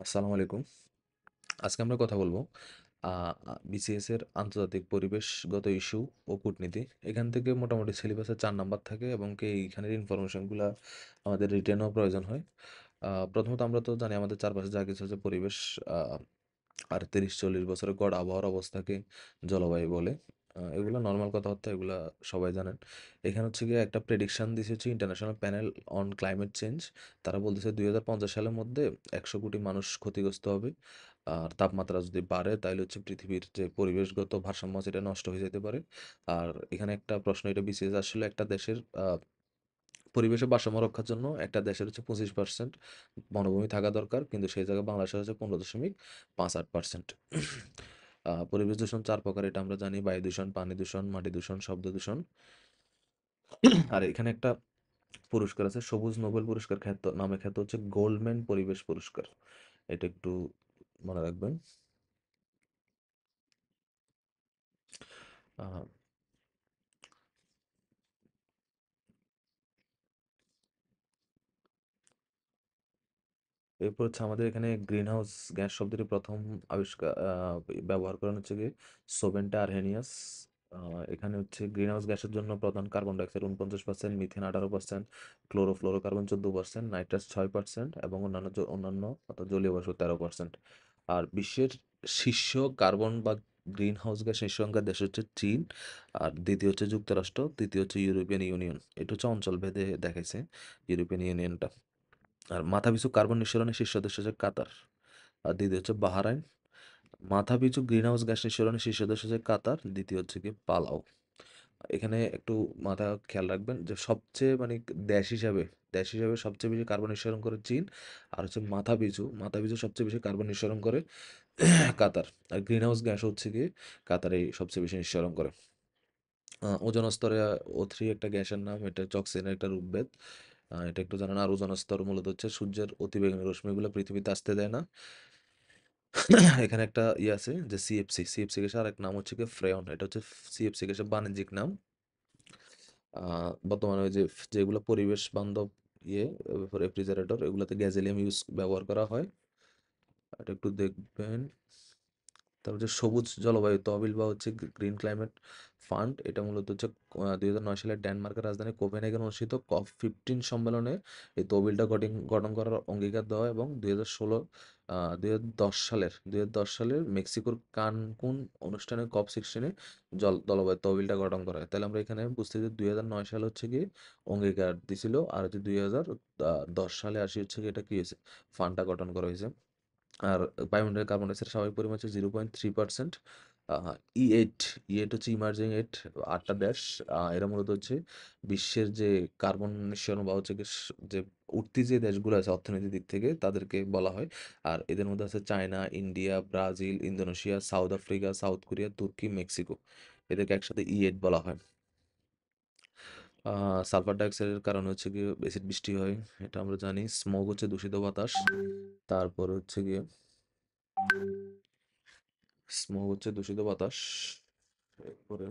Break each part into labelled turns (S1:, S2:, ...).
S1: আসসালামু আলাইকুম। আজকে আমরা কথা বলবো আ আ বিসিএস এর আন্তর্জাতিক পরিবেশগত ইস্যু ও কূটনীতি। এখান থেকে মোটামুটি সিলেবাসে ৪ নাম্বার থাকে এবং এইখানের ইনফরমেশন গুলা আমাদের রিটেনও প্রয়োজন হয়। প্রথমত আমরা তো জানি আমাদের চারপাশে যা কিছু আছে পরিবেশ আ আর ৩০-৪০ বছরের গড় আবহাওয়ার অবস্থাকে জলবায়ু বলে। এগুলা নরমাল কথাবার্তা, এগুলা সবাই জানেন। এখানে হচ্ছে গিয়ে একটা প্রেডিকশন দিছে হচ্ছে international panel on climate change. তারা বলতেছে ২০৫০ সালের মধ্যে ১০০ কোটি মানুষ ক্ষতিগ্রস্ত হবে। আর তাপমাত্রা যদি বাড়ে তাইলে হচ্ছে পৃথিবীর যে পরিবেশগত ভারসাম্য আছে এটা নষ্ট হয়ে যেতে পারে। আর এখানে একটা প্রশ্ন, এটা বিসিএস আসলে একটা দেশের পরিবেশের ভারসাম্য রক্ষার জন্য একটা দেশের হচ্ছে 25% বনভূমি থাকা দরকার। কিন্তু সেই জায়গায় বাংলাদেশের হচ্ছে 15.58%। পরিবেশ দূষণ ৪ প্রকার, এটা আমরা জানি। বায়ু দূষণ, পানি দূষণ, মাটি দূষণ, শব্দ দূষণ। আর এখানে একটা পুরস্কার আছে, সবুজ নোবেল পুরস্কার খ্যাত নামে খ্যাত হচ্ছে গোল্ডম্যান পরিবেশ পুরস্কার। এটা একটু মনে রাখবেন। আ এরপর হচ্ছে আমাদের এখানে গ্রিন হাউস গ্যাস শব্দটি প্রথম ব্যবহার করেন হচ্ছে গিয়ে সোভেন্টা আরহেনিয়াস। এখানে হচ্ছে গ্রিন হাউস গ্যাসের জন্য প্রধান carbon dioxide 49%, methane 18%, chlorofluorocarbon 14%, nitrous 6% এবং অন্যান্য অর্থাৎ জলীয় বাষ্প 13%। আর বিশ্বের শীর্ষ কার্বন বা গ্রিন হাউস গ্যাস নিঃসরণকারী দেশ হচ্ছে চীন। আর দ্বিতীয় হচ্ছে যুক্তরাষ্ট্র, তৃতীয় হচ্ছে ইউরোপিয়ান ইউনিয়ন। এটা হচ্ছে অঞ্চল ভেদে দেখাইছে ইউরোপিয়ান ইউনিয়নটা। আর মাথাপিছু কার্বন নিঃসরণের শীর্ষ দেশ হচ্ছে কাতার। আর দ্বিতীয় হচ্ছে বাহরাইন। মাথাপিছু গ্রিনহাউস গ্যাস নিঃসরণের শীর্ষ দেশ হচ্ছে কাতার, দ্বিতীয় হচ্ছে কি পালাও। এখানে একটু মাথা খেয়াল রাখবেন যে সবচেয়ে মানে দেশ হিসাবে সবচেয়ে বেশি কার্বন নিঃসরণ করে চীন। আর হচ্ছে মাথাপিছু সবচেয়ে বেশি কার্বন নিঃসরণ করে কাতার। আর গ্রিনহাউস গ্যাস হচ্ছে কি কাতারে সবচেয়ে বেশি নিঃসরণ করে। ওজোন স্তরে O3 একটা গ্যাসের নাম, এটা টক্সিনের একটা রূপভেদ। এটা একটু জানেন। আর ওজোন স্তর মূলত হচ্ছে সূর্যের অতিবেগুনি রশ্মিগুলো পৃথিবীতে আসতে দেয় না। এখানে একটা ইয়ে আছে যে সিএফসি গ্যাসের আরেক নাম হচ্ছে গিয়ে ফ্রেয়ন। এটা হচ্ছে সিএফসি গ্যাসের বাণিজ্যিক নাম। বর্তমানে ওই যে যেগুলো পরিবেশ বান্ধব ইয়ে রেফ্রিজারেটর, এগুলোতে গ্যাসোলিয়াম ব্যবহার করা হয়। এটা একটু দেখবেন। তারপর যে সবুজ জলবায়ু তহবিল বা হচ্ছে গ্রিন ক্লাইমেট ফান্ড, এটা মূলত হচ্ছে 2009 সালে ডেনমার্কের রাজধানী কোপেনহেগেন অনুষ্ঠিত COP15 সম্মেলনে এই তহবিলটা গঠন করার অঙ্গীকার দেওয়া, এবং 2010 সালের মেক্সিকোর কানকুন অনুষ্ঠানে COP16 জলবায়ু তহবিলটা গঠন করা হয়। তাহলে আমরা এখানে বুঝতে যে 2009 সালে হচ্ছে গিয়ে অঙ্গীকার দিছিল, আর হচ্ছে 2010 সালে আসি হচ্ছে গিয়ে এটা কি হয়েছে, ফান্ডটা গঠন করা হয়েছে। আর বায়ুমণ্ডলের কার্বন ডাইঅক্সাইডের স্বাভাবিক পরিমাণ হচ্ছে 0.3%। ই8 ই8 হচ্ছে ইমার্জিং এইট, 8টা দেশ। এরা মূলত হচ্ছে বিশ্বের যে কার্বন নিঃসরণ বা হচ্ছে গিয়ে যে উঠতি যে দেশগুলো আছে অর্থনৈতিক দিক থেকে তাদেরকে বলা হয়। আর এদের মধ্যে আছে China, India, Brazil, Indonesia, south Africa, south Korea, তুর্কি, মেক্সিকো। এদেরকে একসাথে ই8 বলা হয়। সালফার ডাইঅক্সাইডের কারণে হচ্ছে গিয়ে এসিড বৃষ্টি হয়, এটা আমরা জানি। স্মোক হচ্ছে দূষিত বাতাস। তারপর হচ্ছে গিয়ে স্মোক হচ্ছে দূষিত বাতাস। এরপরে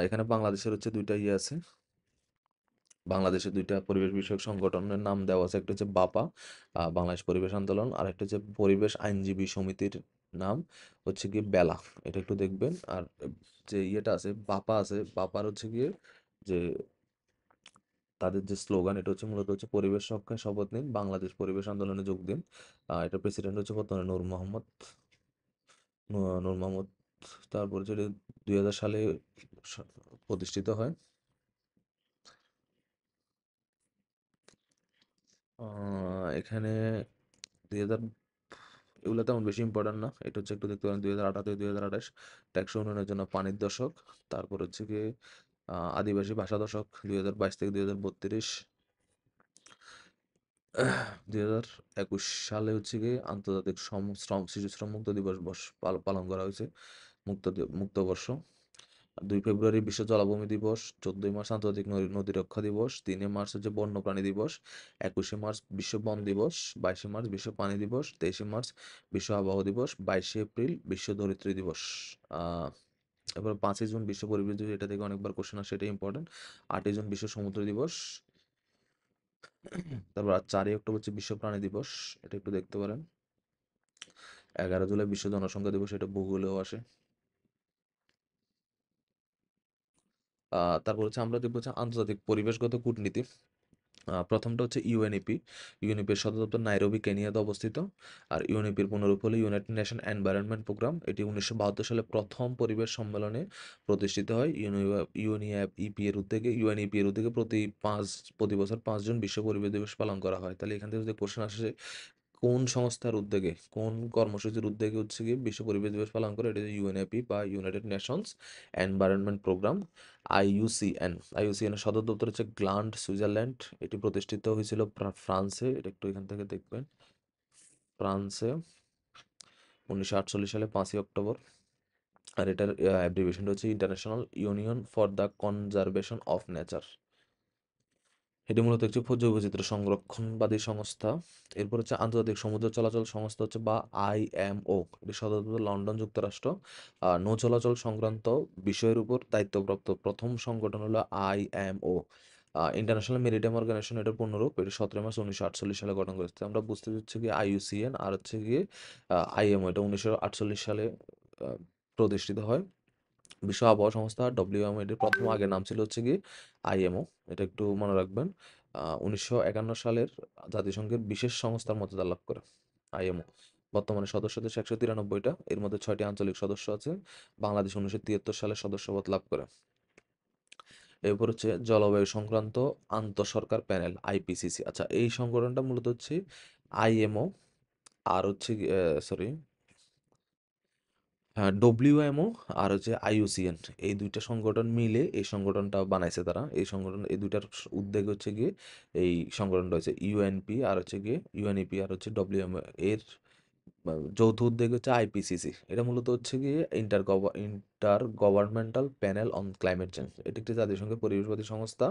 S1: এখানে বাংলাদেশের হচ্ছে ২টা ইয়ে আছে। বাংলাদেশের ২টা পরিবেশ বিষয়ক সংগঠনের নাম দেওয়া আছে। একটা হচ্ছে বাপা, বাংলাদেশ পরিবেশ আন্দোলন। আর একটা হচ্ছে পরিবেশ আইনজীবী সমিতির নাম হচ্ছে গিয়ে বেলা। এটা একটু দেখবেন। আর যে ইয়েটা আছে, বাপা আছে, বাপার হচ্ছে গিয়ে যে তাদের যে স্লোগান, এটা হচ্ছে মূলত হচ্ছে পরিবেশ রক্ষায় শপথ নিন, বাংলাদেশ পরিবেশ আন্দোলনে যোগ দিন। এটা প্রেসিডেন্ট হচ্ছে বর্তমানে নূর মোহাম্মদ। তারপর যেটা ২০০০ সালে স- প্রতিষ্ঠিত হয়। এখানে ২০০০, এগুলো তেমন বেশি ইম্পর্টেন্ট না। এটা হচ্ছে একটু দেখতে পারেন ২০১৮ থেকে ২০২৮ টেকসই উন্নয়নের জন্য পানির দশক। তারপর হচ্ছে গিয়ে আদিবাসী ভাষা দশক ২০২২ থেকে ২০৩২। ২০২১ সালে হচ্ছে গিয়ে আন্তর্জাতিক শিশু শ্রম মুক্ত দিবস পালন করা হয়েছে। মুক্তবর্ষ। ২ ফেব্রুয়ারি বিশ্ব জলাভূমি দিবস, ১৪ই মার্চ আন্তর্জাতিক নদী রক্ষা দিবস, ৩ মার্চ হচ্ছে বন্যপ্রাণী দিবস, ২১শে মার্চ বিশ্ব বন দিবস, ২২শে মার্চ বিশ্ব পানি দিবস, ২৩শে মার্চ বিশ্ব আবহাওয়া দিবস, ২২শে এপ্রিল বিশ্ব ধরিত্রী দিবস। আহ এবার ৫ই জুন বিশ্ব পরিবেশ দিবস, এটা থেকে অনেকবার কোশ্চেন আসে, এটা ইম্পর্টেন্ট। ৮ই জুন বিশ্ব সমুদ্র দিবস। তারপর 4ই অক্টোবর হচ্ছে বিশ্ব প্রাণী দিবস। এটা একটু দেখতে পারেন। 11 জুলাই বিশ্ব জনসংখ্যা দিবস, এটা ভূগোলেও আসে। তারপর হচ্ছে আমরা দেখবো হচ্ছে আন্তর্জাতিক পরিবেশগত কূটনীতি। প্রথমটা হচ্ছে ইউএনইপি। ইউএনইপির সদর দপ্তর নাইরোবি, কেনিয়াতে অবস্থিত। আর ইউএনইপির পুনরূপ হলো ইউনাইটেড নেশন এনভায়রনমেন্ট প্রোগ্রাম। এটি 1972 সালে প্রথম পরিবেশ সম্মেলনে প্রতিষ্ঠিত হয়। ইউএনইপি এর উদ্যোগে প্রতি বছর 5 জুন বিশ্ব পরিবেশ দিবস পালন করা হয়। তাহলে এখান থেকে যদি কোশ্চেন আসে কোন সংস্থার উদ্যোগে, কোন কর্মসূচির উদ্যোগে হচ্ছে গিয়ে বিশ্ব পরিবেশ দিবস পালন করে, এটা ইউএনএপি বা United Nations Environment Programme, IUCN. IUCN এর সদর দপ্তর হচ্ছে গ্ল্যান্ড, সুইজারল্যান্ড। এটি প্রতিষ্ঠিত হয়েছিল ফ্রান্সে। এটা একটু এখান থেকে দেখবেন, ফ্রান্সে 1948 সালে 5ই অক্টোবর। আর এটার অ্যাব্রিভিয়েশনটা হচ্ছে international union for the conservation of nature. এটি মূলত একটি জৈব বৈচিত্র্য সংরক্ষণবাদী সংস্থা। এরপর হচ্ছে আন্তর্জাতিক সমুদ্র চলাচল সংস্থা হচ্ছে বা আইএমও। এটি সদর দপ্তর লন্ডন, যুক্তরাষ্ট্র। নৌ চলাচল সংক্রান্ত বিষয়ের উপর দায়িত্বপ্রাপ্ত প্রথম সংগঠন হলো আইএমও। ইন্টারন্যাশনাল মেরিটাইম অর্গানাইজেশন, এটার পূর্ণরূপ। এটি 17 মার্চ 1948 সালে গঠন করেছে। আমরা বুঝতে হচ্ছে গিয়ে আইইউসিএন আর হচ্ছে গিয়ে আইএমও, এটা 1948 সালে আহ, প্রতিষ্ঠিত হয়। বিশ্ব আবহাওয়া সংস্থা ডব্লিউএমও, এটির প্রথম আগের নাম ছিল হচ্ছে গিয়ে আইএমও। এটা একটু মনে রাখবেন। 1951 সালের জাতিসংঘের বিশেষ সংস্থার মর্যাদা লাভ করে আইএমও। বর্তমানে সদস্য দেশ 193টা, এর মধ্যে 6টি আঞ্চলিক সদস্য আছে। বাংলাদেশ 1973 সালে সদস্যপদ লাভ করে। এরপর হচ্ছে জলবায়ু সংক্রান্ত আন্তঃসরকার প্যানেল, আইপিসিসি। আচ্ছা, এই সংগঠনটা মূলত হচ্ছে আইএমও আর হচ্ছে সরি হ্যাঁ, ডব্লিউএমও আর হচ্ছে আইইউসিএন, এই দুইটা সংগঠন মিলে এই সংগঠনটা বানাইছে তারা। এই সংগঠন, এই দুইটার উদ্যোগ হচ্ছে গিয়ে এই সংগঠনটা হচ্ছে ইউএনপি আর হচ্ছে গিয়ে ইউএনইপি আর হচ্ছে ডব্লিউএমও এর যৌথ উদ্যোগ হচ্ছে আইপিসিসি। এটা মূলত হচ্ছে গিয়ে inter governmental panel on climate change. এটি একটি জাতিসংঘের পরিবেশবাদী সংস্থা।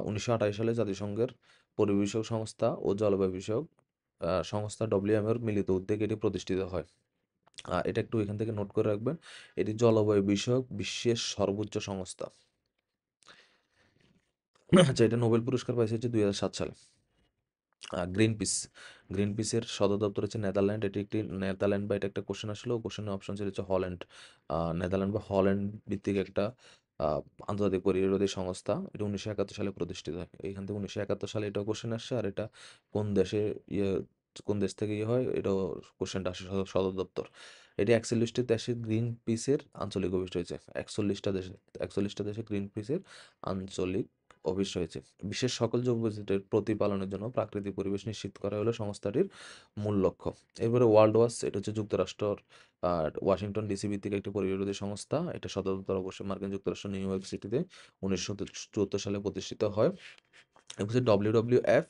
S1: 1928 সালে জাতিসংঘের পরিবেশ বিষয়ক সংস্থা ও জলবায়ু বিষয়ক সংস্থা ডব্লিউএমওর মিলিত উদ্যোগে এটি প্রতিষ্ঠিত হয়। এটা একটু এখান থেকে নোট করে রাখবেন। এটি জলবায়ু বিষয়ক বিশ্বের সর্বোচ্চ সংস্থা। আচ্ছা, এটা নোবেল পুরস্কার পাইছে হচ্ছে 2007 সালে। গ্রিন পিস, গ্রিন পিসের সদর দপ্তর হচ্ছে নেদারল্যান্ড। এটি একটি নেদারল্যান্ড বা এটা একটা কোশ্চেন আসলো, কোশ্চেনের অপশন ছিল হচ্ছে হল্যান্ড। নেদারল্যান্ড বা হল্যান্ড ভিত্তিক একটা আহ, আন্তর্জাতিক পরিবেশবাদী সংস্থা। এটা 1971 সালে প্রতিষ্ঠিত হয়। এইখান থেকে 1971 সালে এটাও কোশ্চেন আসছে। আর এটা কোন দেশে ইয়ে কোন দেশ থেকে ইয়ে হয়, এটাও কোশ্চেনটা আসে, সদর দপ্তর। এটি 41টি দেশে গ্রিন পিসের আঞ্চলিক অফিস রয়েছে। 41টা দেশে গ্রিন পিসের আঞ্চলিক অফিস রয়েছে। বিশ্বের সকল জৈব বৈচিত্র্যের প্রতিপালনের জন্য প্রাকৃতিক পরিবেশ নিশ্চিত করা হলো সংস্থাটির মূল লক্ষ্য। এবারে ওয়ার্ল্ড ওয়াচ, এটা হচ্ছে যুক্তরাষ্ট্রের ওয়াশিংটন ডিসি ভিত্তিক একটি পরিবেশবাদী সংস্থা। এটা সদর দপ্তর অবশ্যই মার্কিন যুক্তরাষ্ট্র নিউ ইয়র্ক সিটিতে 1974 সালে প্রতিষ্ঠিত হয়। এরপর হচ্ছে WWF,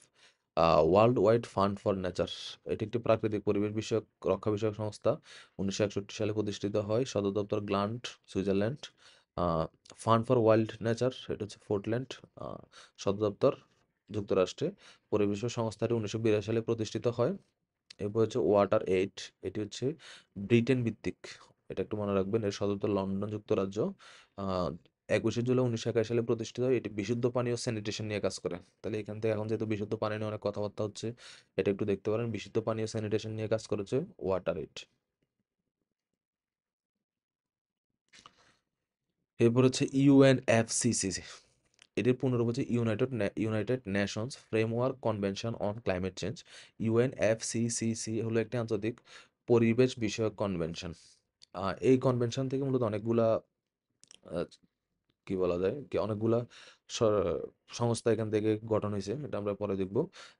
S1: world wide fund for nature. এটি একটি প্রাকৃতিক পরিবেশ বিষয়ক রক্ষা বিষয়ক সংস্থা। 1961 সালে প্রতিষ্ঠিত হয়। সদর দপ্তর gland, Switzerland. Fund for wild nature, এটা হচ্ছে ফোর্টল্যান্ড। সদর দপ্তর যুক্তরাষ্ট্রে। পরিবেশ সংস্থাটি 1982 সালে প্রতিষ্ঠিত হয়। এরপর হচ্ছে ওয়াটার এইড, এটি হচ্ছে ব্রিটেন ভিত্তিক। এটা একটু মনে রাখবেন। এর সদর দপ্তর লন্ডন, যুক্তরাজ্য। আহ 21 জুলাই 1981 সালে প্রতিষ্ঠিত হয়। এটি বিশুদ্ধ পানি ও স্যানিটেশন নিয়ে কাজ করে। তাহলে এখান থেকে এখন যেহেতু বিশুদ্ধ পানি নিয়ে অনেক কথাবার্তা হচ্ছে, এটা একটু দেখতে পারেন। বিশুদ্ধ পানি ও স্যানিটেশন নিয়ে কাজ করেছে ওয়াটার এইড। এরপর হচ্ছে ইউএনএফসিসি। এটির পূর্ণরূপ হচ্ছে United Nations framework convention on climate change. UNFCCC হলো একটি আন্তর্জাতিক পরিবেশ বিষয়ক কনভেনশন। এই কনভেনশন থেকে মূলত অনেকগুলা আহ, কি বলা যায় কি অনেকগুলা সংস্থা এখান থেকে গঠন হয়েছে, এটা আমরা পরে দেখব।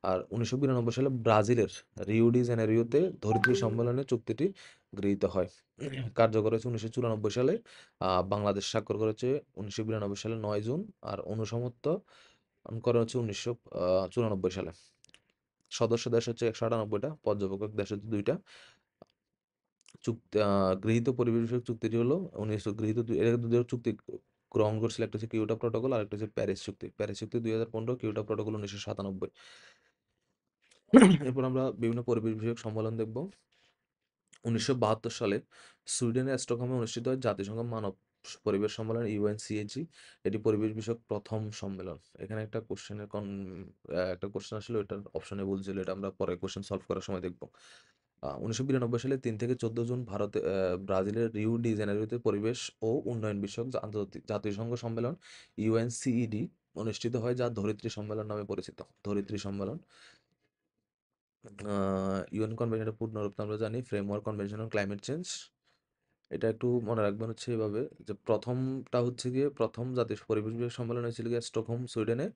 S1: আর 1992 সালে ব্রাজিলের রিও ডি জেনেরিওতে ধরিত্রী সম্মেলনে চুক্তিটি গৃহীত হয়। কার্যকর হয়েছে 1994 সালে। বাংলাদেশ স্বাক্ষর করেছে 1992 সালে 9 জুন। আর অনুসমত্ত করা হচ্ছে 1994 সালে। সদস্য দেশ হচ্ছে 198টা, পর্যবেক্ষক দেশ হচ্ছে 2টা। গৃহীত পরিবেশ বিষয়ক চুক্তিটি হলো 19 চুক্তি গ্রহণ করছিল। একটা হচ্ছে কিয়োটো প্রটোকল আর একটা হচ্ছে প্যারিস চুক্তি। প্যারিস চুক্তি 2015, কিয়োটো প্রটোকল 1997। এরপর আমরা বিভিন্ন পরিবেশ বিষয়ক সম্মেলন দেখব। 1972 সালে সুইডেনের স্টকহোমে অনুষ্ঠিত হয় জাতিসংঘ মানব পরিবেশ সম্মেলন ইউএনসিএজি, এটি পরিবেশ বিষয়ক প্রথম সম্মেলন। এখানে একটা কোশ্চেনের একটা কোশ্চেন আসলে ওটার অপশনে ভুল ছিল, এটা আমরা পরে কোশ্চেন সলভ করার সময় দেখব। 1992 সালে 3 থেকে 14 জুন ব্রাজিলের রিও ডি জেনেরোতে পরিবেশ ও উন্নয়ন বিষয়ক আন্তর্জাতিক জাতিসংঘ সম্মেলন ইউএনসিইডি অনুষ্ঠিত হয়, যা ধরিত্রী সম্মেলন নামে পরিচিত। ধরিত্রী সম্মেলন। ইউএন কনভেনশনের পূর্ণরূপ তো আমরা জানি, framework convention on climate change. এটা একটু মনে রাখবেন হচ্ছে এভাবে, যে প্রথমটা হচ্ছে গিয়ে প্রথম জাতীয় পরিবেশ বিষয়ক সম্মেলন হয়েছিল গিয়ে স্টকহোম, সুইডেনে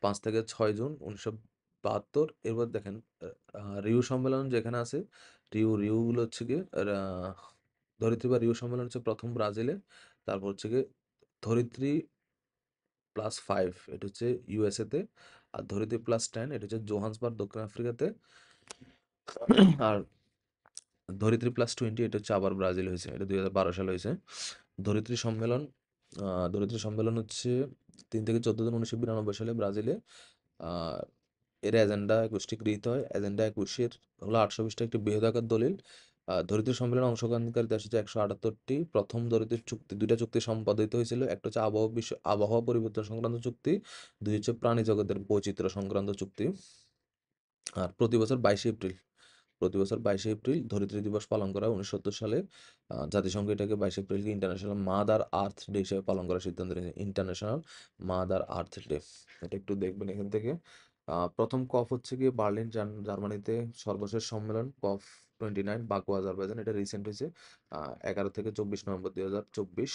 S1: 5 থেকে 6 জুন 1972। এরপর দেখেন রিও সম্মেলন যেখানে আছে, রিওগুলো হচ্ছে গিয়ে ধরিত্রী বা রিও সম্মেলন হচ্ছে প্রথম ব্রাজিলে। তারপর হচ্ছে গিয়ে ধরিত্রী +5 এটা হচ্ছে ইউএসএ তে। আর ধরিত্রী +10 এটা হচ্ছে জোহান্সবার্গ, দক্ষিণ আফ্রিকাতে। আর ধরিত্রী +20 এটা হচ্ছে আবার ব্রাজিল হয়েছে, এটা 2012 সালে হয়েছে। ধরিত্রী সম্মেলন ধরিত্রী সম্মেলন হচ্ছে 3 থেকে 14 জুন 1992 সালে ব্রাজিলে। আহ, এর এজেন্ডা 21টি গৃহীত হয়। এজেন্ডা 21 হলো 800 পৃষ্ঠা একটি বৃহদাকার দলিল। ধরিত্রী সম্মেলনে অংশগ্রহণকারী দেশ হচ্ছে 178টি। প্রথম ধরিত্রী চুক্তি, দুইটা চুক্তি সম্পাদিত হয়েছিল। একটা হচ্ছে আবহাওয়া পরিবর্তন সংক্রান্ত চুক্তি, দুই হচ্ছে প্রাণী জগতের বৈচিত্র্য সংক্রান্ত চুক্তি। আর প্রতি বছর 22শে এপ্রিল ধরিত্রী দিবস পালন করা হয়। 1970 সালে জাতিসংঘ এটাকে 22শে এপ্রিলকে ইন্টারন্যাশনাল মাদার আর্থ ডে হিসেবে পালন করার সিদ্ধান্ত নিয়েছে। ইন্টারন্যাশনাল মাদার আর্থ ডে, এটা একটু দেখবেন এখান থেকে। প্রথম কপ হচ্ছে গিয়ে বার্লিন, জার্মানিতে। সর্বশেষ সম্মেলন COP29 বাকু, আজারবাইজান, এটা রিসেন্ট হয়েছে 11 থেকে 24 নভেম্বর 2024।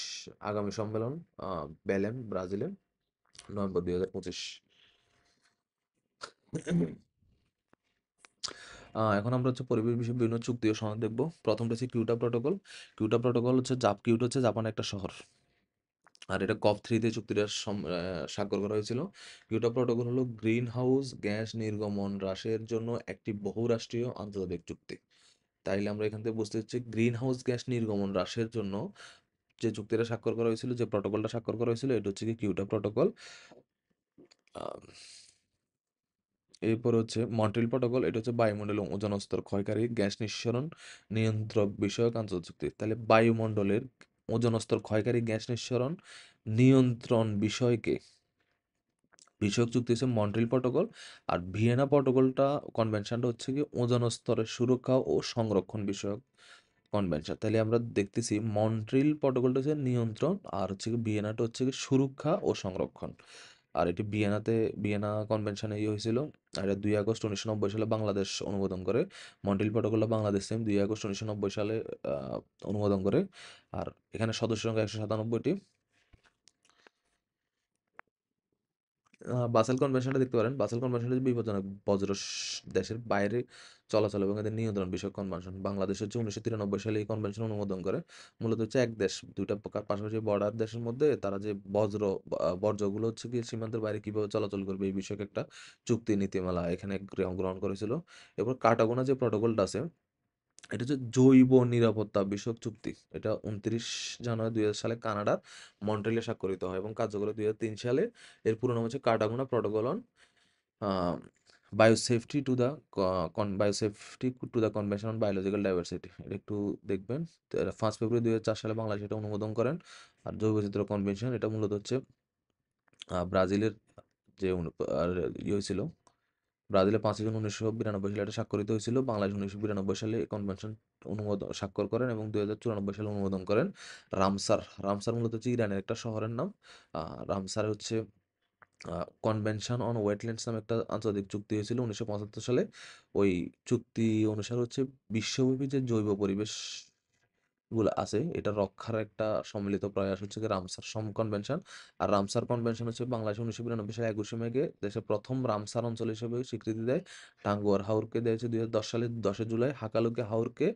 S1: আগামী সম্মেলন বেলেম, ব্রাজিলে, নভেম্বর 2025। এখন আমরা হচ্ছে পরিবেশ বিষয়ে বিভিন্ন চুক্তি ও সনদ দেখব। প্রথমটা হচ্ছে কিয়োটো প্রটোকল। কিয়োটো প্রটোকল হচ্ছে কিয়োটো হচ্ছে জাপানের একটা শহর। আর এটা COP3 চুক্তিটা স্বাক্ষর করা হয়েছিল। কিয়োটো প্রটোকল হলো গ্রিন হাউস গ্যাস নির্গমন হ্রাসের জন্য একটি বহুরাষ্ট্রীয় আন্তর্জাতিক চুক্তি। তাইলে আমরা এখান থেকে বুঝতে হচ্ছে গ্রিন হাউস গ্যাস নির্গমন হ্রাসের জন্য যে চুক্তিটা স্বাক্ষর করা হয়েছিল, যে প্রটোকলটা স্বাক্ষর করা হয়েছিল, এটা হচ্ছে কি কিয়োটো প্রটোকল। আহ, এরপর হচ্ছে মন্ট্রিল প্রটোকল, এটা হচ্ছে বায়ুমণ্ডলে ওজোন স্তর ক্ষয়কারী গ্যাস নিঃসরণ নিয়ন্ত্রক বিষয়ক আন্তর্জাতিক চুক্তি। তাহলে বায়ুমণ্ডলের ওজোন স্তর ক্ষয়কারী গ্যাস নিঃসরণ নিয়ন্ত্রণ বিষয়ক চুক্তি হচ্ছে মন্ট্রিল প্রটোকল। আর ভিয়েনা কনভেনশনটা হচ্ছে কি ওজোন স্তরের সুরক্ষা ও সংরক্ষণ বিষয়ক কনভেনশন। তাহলে আমরা দেখতেছি মন্ট্রিল প্রটোকলটা হচ্ছে নিয়ন্ত্রণ, আর হচ্ছে কি ভিয়েনাটা হচ্ছে কি সুরক্ষা ও সংরক্ষণ। আর এটি ভিয়েনা কনভেনশনে হয়েছিল। আর এটা 2 আগস্ট 1990 সালে বাংলাদেশ অনুমোদন করে। মন্ট্রিল প্রটোকলটা বাংলাদেশ 2 আগস্ট 1990 সালে অনুমোদন করে। আর এখানে সদস্য সংখ্যা 197টি। বাসেল কনভেনশনটা দেখতে পারেন। বাসেল কনভেনশন হচ্ছে বিপজ্জনক দেশের বাইরে চলাচল এবং এদের নিয়ন্ত্রণ বিষয়ক কনভেনশন। বাংলাদেশ হচ্ছে 1993 সালে এই কনভেনশন অনুমোদন করে। মূলত হচ্ছে এক দেশ দুইটা পাশাপাশি বর্ডার দেশের মধ্যে তারা যে বর্জ্যগুলো হচ্ছে কি সীমান্তের বাইরে কিভাবে চলাচল করবে এই বিষয়ক একটা চুক্তি নীতিমালা এখানে গ্রহণ করেছিল। এরপর কাটাগোনা যে প্রটোকলটা আছে, এটা হচ্ছে জৈব নিরাপত্তা বিষয়ক চুক্তি। এটা 29 জানুয়ারি 2000 সালে কানাডার মন্ট্রিলে স্বাক্ষরিত হয় এবং কার্যকর হয় 2003 সালে। এর পুরো নাম হচ্ছে কাটাগোনা protocol on biosafety to the biosafety to the convention on biological diversity. এটা একটু দেখবেন। 5 ফেব্রুয়ারি 2004 সালে বাংলাদেশ এটা অনুমোদন করেন। আর জৈব বৈচিত্র্য কনভেনশন এটা মূলত হচ্ছে ব্রাজিলের যে হয়েছিল, ব্রাজিলে 5 জুন 1992 সালে এটা স্বাক্ষরিত হয়েছিল। বাংলাদেশ 1992 সালে এই কনভেনশন স্বাক্ষর করেন এবং 2094 সালে অনুমোদন করেন। রামসার মূলত হচ্ছে ইরানের একটা শহরের নাম। রামসার হচ্ছে কনভেনশন অন ওয়েটল্যান্ডস নামে একটা আন্তর্জাতিক চুক্তি হয়েছিল 1975 সালে। ওই চুক্তি অনুসারে হচ্ছে বিশ্বব্যাপী যে জৈব পরিবেশ গুলো আছে এটা রক্ষার একটা সম্মিলিত প্রয়াস হচ্ছে কি রামসার কনভেনশন। আর রামসার কনভেনশন হচ্ছে বাংলাদেশ 1992 সালে 21শে মে দেশের প্রথম রামসার অঞ্চল হিসেবে স্বীকৃতি দেয়। টাঙ্গুয়ার হাওরকে দিয়েছে 2010 সালে 10 জুলাই। হাকালুকে হাওরকে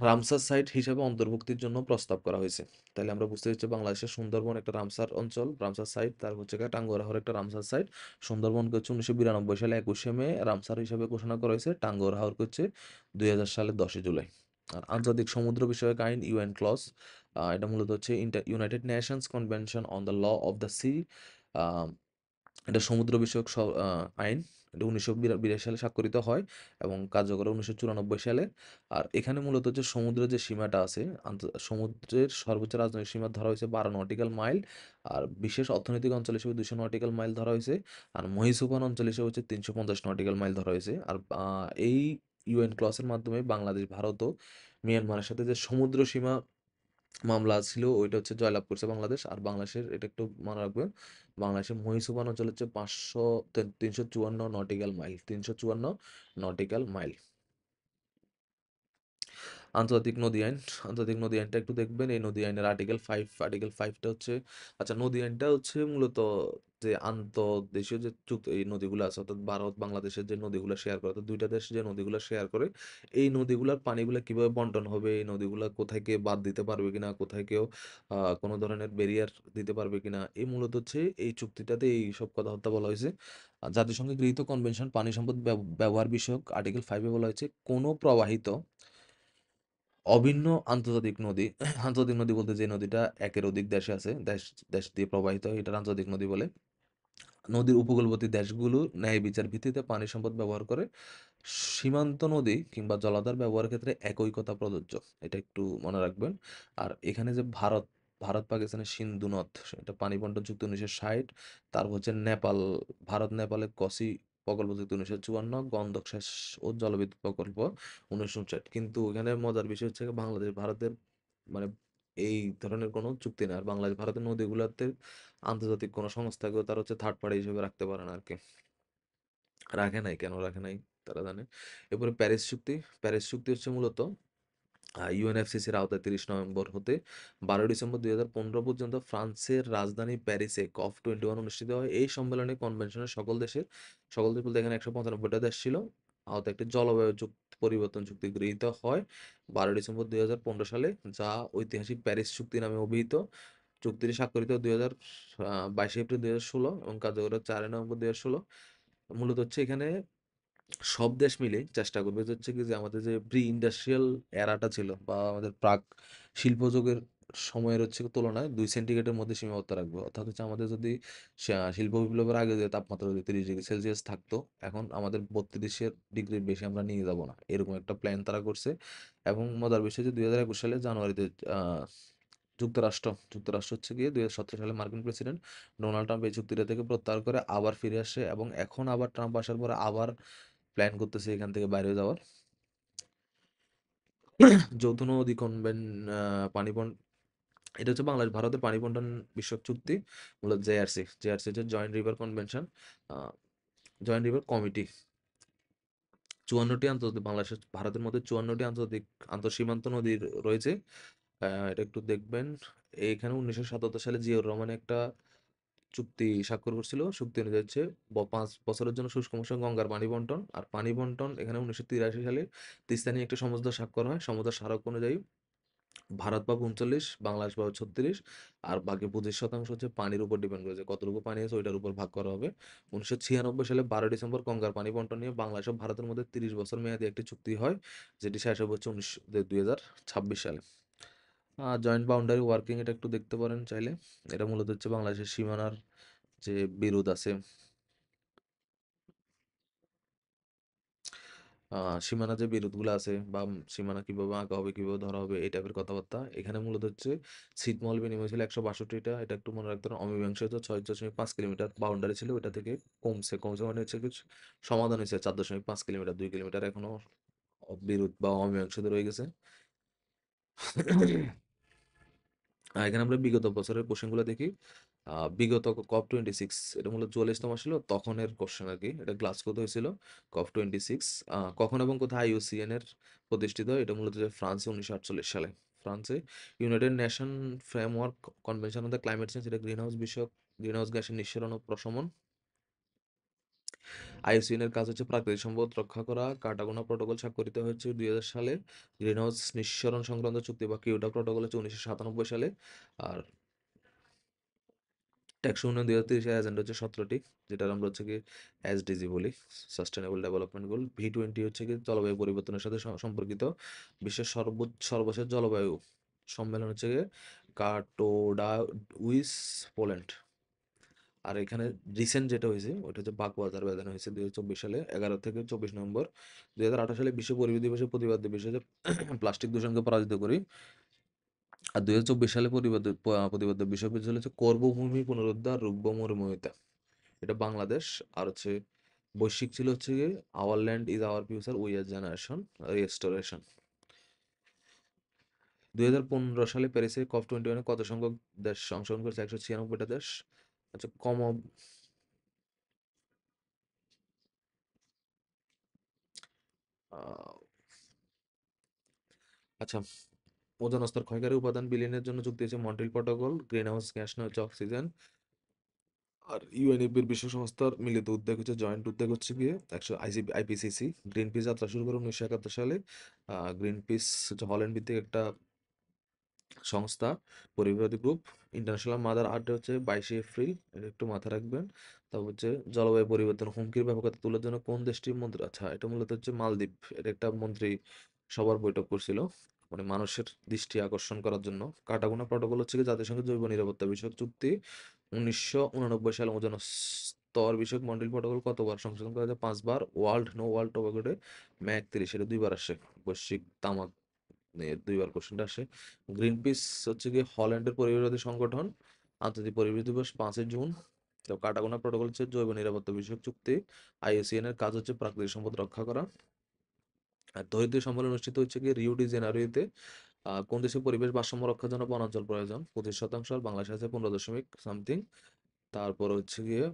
S1: রামসার সাইট হিসেবে অন্তর্ভুক্তির জন্য প্রস্তাব করা হয়েছে। তাহলে আমরা বুঝতে পারছি বাংলাদেশের সুন্দরবন একটা রামসার অঞ্চল, রামসার সাইট। তার হচ্ছে টাঙ্গুয়ার হাওর একটা রামসার সাইট। সুন্দরবনকে হচ্ছে 1992 সালে 21শে মে রামসার হিসেবে ঘোষণা করা হয়েছে। টাঙ্গুয়ার হাওরকে হচ্ছে 2000 সালে 10 জুলাই। আর আন্তর্জাতিক সমুদ্র বিষয়ক আইন ইউএন ক্লজ, এটা মূলত হচ্ছে United Nations Convention on the Law of the Sea. এটা সমুদ্র বিষয়ক আইন। এটা 1982 সালে স্বাক্ষরিত হয় এবং কার্যকর 1994 সালে। আর এখানে মূলত যে সমুদ্রের যে সীমাটা আছে, সমুদ্রের সর্বোচ্চ রাজনৈতিক সীমা ধরা হয়েছে 12 নটিক্যাল মাইল, আর বিশেষ অর্থনৈতিক অঞ্চল হিসেবে 200 নটিক্যাল মাইল ধরা হয়েছে, আর মহীসোপান অঞ্চল হিসেবে হচ্ছে 350 নটিক্যাল মাইল ধরা হয়েছে। আর এই ইউএন ক্লসের মাধ্যমে বাংলাদেশ, ভারত ও মিয়ানমারের সাথে যে সমুদ্র সীমা মামলা ছিল ওইটা হচ্ছে জয়লাভ করছে বাংলাদেশ। আর বাংলাদেশের এটা একটু মনে রাখবেন, বাংলাদেশের মহীসোপান অঞ্চল হচ্ছে 354 নটিক্যাল মাইল, 354 নটিক্যাল মাইল। আন্তর্জাতিক নদী আইন, আন্তর্জাতিক নদী আইনটা একটু দেখবেন। এই নদী আইনের আর্টিকেল 5টা হচ্ছে, আচ্ছা, নদী আইনটা হচ্ছে মূলত যে আন্তর্দেশীয় যে চুক্তি, এই নদীগুলো আছে অর্থাৎ ভারত বাংলাদেশের যে নদীগুলো শেয়ার করে, অর্থাৎ দুইটা দেশ যে নদীগুলো শেয়ার করে, এই নদীগুলোর পানিগুলো কিভাবে বন্টন হবে, এই নদীগুলো কোথায় কে বাদ দিতে পারবে কিনা, কোথায় কেউ কোনো ধরনের ব্যারিয়ার দিতে পারবে কিনা, এই মূলত হচ্ছে এই চুক্তিটাতে এই সব কথাবার্তা বলা হয়েছে। আর জাতিসংঘে গৃহীত কনভেনশন পানি সম্পদ ব্যবহার বিষয়ক আর্টিকেল 5-এ বলা হয়েছে কোনো প্রবাহিত অভিন্ন আন্তর্জাতিক নদী, আন্তর্জাতিক নদী বলতে যে নদীটা একের অধিক দেশে আছে, দেশ দেশ দিয়ে প্রবাহিত হয়, এটা আন্তর্জাতিক নদী বলে। নদীর উপকূলবর্তী দেশগুলো ন্যায় বিচার ভিত্তিতে পানি সম্পদ ব্যবহার করে। সীমান্ত নদী কিংবা জলাধার ব্যবহারের ক্ষেত্রে একই কথা প্রযোজ্য, এটা একটু মনে রাখবেন। আর এখানে যে ভারত, পাকিস্তানের সিন্ধু নদ, এটা পানি বন্টন চুক্তি 1960। তারপর হচ্ছে নেপাল, ভারত নেপালের কসি প্রকল্প চুক্তি 1954, গন্ধক সেচ ও জলবিদ্যুৎ প্রকল্প 1959। কিন্তু এখানে মজার বিষয় হচ্ছে বাংলাদেশ ভারতের মানে এই ধরনের কোনো চুক্তি নেই। আর বাংলাদেশ ভারতের নদীগুলোতে আন্তর্জাতিক কোনো সংস্থাকেও তারা হচ্ছে থার্ড পার্টি হিসেবে রাখতে পারে না আর কি। রাখে নাই, কেন রাখে নাই তারা জানে। এরপরে প্যারিস চুক্তি। প্যারিস চুক্তি হচ্ছে মূলত ইউএনএফসিসির আওতায় 30 নভেম্বর হতে 12 ডিসেম্বর 2015 পর্যন্ত ফ্রান্সের রাজধানী প্যারিসে COP21 অনুষ্ঠিত হয়। এই সম্মেলনে কনভেনশনের সকল দেশ বলতে এখানে 195টা দেশ ছিল, আওতায় একটি জলবায়ু পরিবর্তন চুক্তি গৃহীত হয় 12 ডিসেম্বর 2015 সালে, যা ঐতিহাসিক প্যারিস চুক্তি নামে অভিহিত। চুক্তিটি স্বাক্ষরিত 22 এপ্রিল 2016 এবং কার্যকর 4 নভেম্বর 2016। মূলত হচ্ছে এখানে সব দেশ মিলে চেষ্টা করবে যে হচ্ছে কি যে আমাদের যে প্রি ইন্ডাস্ট্রিয়াল এরাটা ছিল বা আমাদের প্রাক শিল্পযুগের সময়ের হচ্ছে তুলনায় 2 সেন্টিগ্রেডের মধ্যে সীমাবদ্ধ রাখবে। অর্থাৎ হচ্ছে আমাদের যদি শিল্প বিপ্লবের আগে যে তাপমাত্রা যদি 30 ডিগ্রি সেলসিয়াস থাকতো, এখন আমাদের 32 ডিগ্রির বেশি আমরা নিয়ে যাব না, এরকম একটা প্ল্যান তারা করছে। এবং মজার বিষয় যে 2021 সালে জানুয়ারিতে আহ, যুক্তরাষ্ট্র হচ্ছে গিয়ে 2017 সালে মার্কিন প্রেসিডেন্ট ডোনাল্ড ট্রাম্প এই চুক্তিটা থেকে প্রত্যাহার করে আবার ফিরে আসে, এবং এখন আবার ট্রাম্প আসার পরে আবার প্ল্যান করতেছে এখান থেকে বাইরে যাওয়ার। যৌথ নদী কনভেন পানি বন্টন, এটা হচ্ছে বাংলাদেশ ভারতের পানি বন্টন বিষয়ক চুক্তি, মূলত জেআরসি হচ্ছে joint river convention, joint river committee. 54টি আন্তর্জাতিক, বাংলাদেশ ভারতের মধ্যে 54টি আন্তর্জাতিক আন্তঃসীমান্ত নদী রয়েছে। এটা একটু দেখবেন। এখানে 1977 সালে জিয়াউর রহমান একটা চুক্তি স্বাক্ষর করছিল। চুক্তি অনুযায়ী হচ্ছে 5 বছরের জন্য শুষ্ক মৌসুমে গঙ্গার পানি বন্টন। আর পানি বন্টন এখানে 1983 সালে তিস্তা নিয়ে একটা সমঝোতা স্বাক্ষর হয়। সমঝোতার স্মারক অনুযায়ী ভারত পাবে 39, বাংলাদেশ পাবে 36, আর বাকি 25% হচ্ছে পানির উপর ডিপেন্ড করে, যে কতটুকু পানি আছে ওইটার উপর ভাগ করা হবে। 1996 সালে 12 ডিসেম্বর গঙ্গার পানি বন্টন নিয়ে বাংলাদেশ ও ভারতের মধ্যে 30 বছর মেয়াদী একটি চুক্তি হয়, যেটি শেষ হবে হচ্ছে 2026 সালে। জয়েন্ট বাউন্ডারি ওয়ার্কিং, এটা একটু দেখতে পারেন চাইলে। এটা মূলত হচ্ছে বাংলাদেশের সীমানার যে বিরোধ আছে, সীমানা যে বিরোধগুলো আছে বা সীমানা কিভাবে আঁকা হবে, কিভাবে ধরা হবে, এই টাইপের কথাবার্তা। এখানে মূলত হচ্ছে ছিটমহল বিনিময় ছিল 162টা, এটা একটু মনে রাখতে হবে। অমীমাংসিত 6.5 কিলোমিটার বাউন্ডারি ছিল, ওটা থেকে কমছে মানে হচ্ছে কি সমাধান হয়েছে 4.5 কিলোমিটার, 2 কিলোমিটার এখনো বিরোধ বা অমীমাংসিত রয়ে গেছে। এখানে আমরা বিগত বছরের কোশ্চেনগুলো দেখি। বিগত COP26, এটা মূলত 44তম ছিল তখনের কোশ্চেন আর কি। এটা গ্লাসগোতে হয়েছিল COP26। কখন এবং কোথায় IUCN এর প্রতিষ্ঠিত হয়? এটা মূলত যে ফ্রান্সে 1948 সালে। ফ্রান্সে United nation framework convention on the climate change, এটা গ্রিন হাউস গ্যাসের নিঃসরণ ও প্রশমন। IUCN এর কাজ হচ্ছে প্রাকৃতিক সম্পদ রক্ষা করা। কার্টাগোনা প্রটোকল স্বাক্ষরিত হয়েছে 2000 সালে। গ্রিনহাউস নিঃসরণ সংক্রান্ত চুক্তি বা কিয়োটো প্রটোকল হচ্ছে 1997 সালে। আর টেকসই উন্নয়ন 2030 এর এজেন্ডা হচ্ছে 17টি, যেটা আমরা হচ্ছে কি SDG বলি, সাস্টেনেবল ডেভেলপমেন্ট গোল। V20 হচ্ছে কি জলবায়ু পরিবর্তনের সাথে সম্পর্কিত। বিশ্বের সর্বশেষ জলবায়ু সম্মেলন হচ্ছে গিয়ে কাটোডাউইস, পোল্যান্ড। আর এখানে রিসেন্ট যেটা হয়েছে ওটা হচ্ছে বাগবাজার বেঁধানো হয়েছে 2024 সালে 11 থেকে 24 নভেম্বর। 2018 সালে বিশ্ব পরিবেশ দিবসে প্রতিবাদ দিবস হচ্ছে প্লাস্টিক দূষণকে পরাজিত করি। আর 2024 সালে প্রতিবাদের বিষয় হচ্ছে কর্মভূমি পুনরুদ্ধার রুব্ব মরুভূমিতে, এটা বাংলাদেশ। আর হচ্ছে বৈশ্বিক ছিল হচ্ছে গিয়ে our land is our future we are generation restoration. 2015 সালে প্যারিসে COP21 কত সংখ্যক দেশ অংশগ্রহণ করেছে? 196টা দেশ। আচ্ছা আহ, আচ্ছা, ওজোন স্তর ক্ষয়কারী উপাদান বিলীনের জন্য চুক্তি হয়েছে Montreal protocol, green house gas নয় হচ্ছে অক্সিজেন। আর ইউএনইপির বিশ্ব সংস্থার মিলিত উদ্যোগ হচ্ছে জয়েন্ট উদ্যোগ হচ্ছে গিয়ে আইপিসিসি। গ্রিন পিস যাত্রা শুরু করে 1971 সালে। গ্রিন পিস হচ্ছে হল্যান্ড ভিত্তিক একটা সংস্থা, পরিবারী গ্রুপ। ইন্টারন্যাশনাল মাদার আর্ট হচ্ছে 22 এপ্রিল, এটা একটু মাথায় রাখবেন। তারপর হচ্ছে জলবায়ু পরিবর্তন হুমকির ব্যাপকতা তোলার জন্য কোন দেশটির মন্ত্রী, আচ্ছা এটা মূলত হচ্ছে মালদ্বীপ। এটা একটা মন্ত্রী সবার বৈঠক করছিল, মানে মানুষের দৃষ্টি আকর্ষণ করার জন্য। কাটাগোনা প্রটোকল হচ্ছে কি জাতিসংঘের জৈব নিরাপত্তা বিষয়ক চুক্তি। 1989 সালে ওজন স্তর বিষয়ক মন্ট্রিল প্রটোকল কতবার সংশোধন করা যায়? 5 বার। ওয়ার্ল্ড টোবাকো ডে মে 31, এটা 2 বার আসে। বৈশ্বিক তামাক নিয়ে 2 বার কোশ্চেনটা আসে। গ্রিন পিস হচ্ছে গিয়ে হল্যান্ডের পরিবেশবাদী সংগঠন। আন্তর্জাতিক পরিবেশ দিবস 5 জুন। তো কাটাগোনা প্রটোকল হচ্ছে জৈব নিরাপত্তা বিষয়ক চুক্তি। আইউসিএন এর কাজ হচ্ছে প্রাকৃতিক সম্পদ রক্ষা করা। আর দরিদ্র সম্মেলন অনুষ্ঠিত হচ্ছে গিয়ে রিও ডি জেনারিওতে। কোন দেশে পরিবেশ ভারসাম্য রক্ষার জন্য বনাঞ্চল প্রয়োজন? 25%। আর বাংলাদেশ আছে 15 দশমিক সামথিং। তারপর হচ্ছে গিয়ে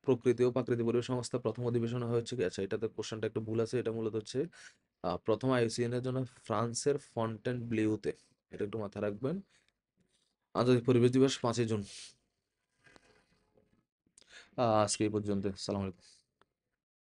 S1: প্রকৃতি ও প্রাকৃতিক পরিবেশ সংস্থা প্রথম অধিবেশন হচ্ছে কি, আচ্ছা এটাতে কোশ্চেনটা একটু ভুল আছে, এটা মূলত হচ্ছে প্রথম আইউসিএন এর জন্য ফ্রান্সের ফন্টেন ব্লিউতে, এটা একটু মাথায় রাখবেন। আন্তর্জাতিক পরিবেশ দিবস 5 জুন। আজকে এই পর্যন্ত, সালাম আলাইকুম।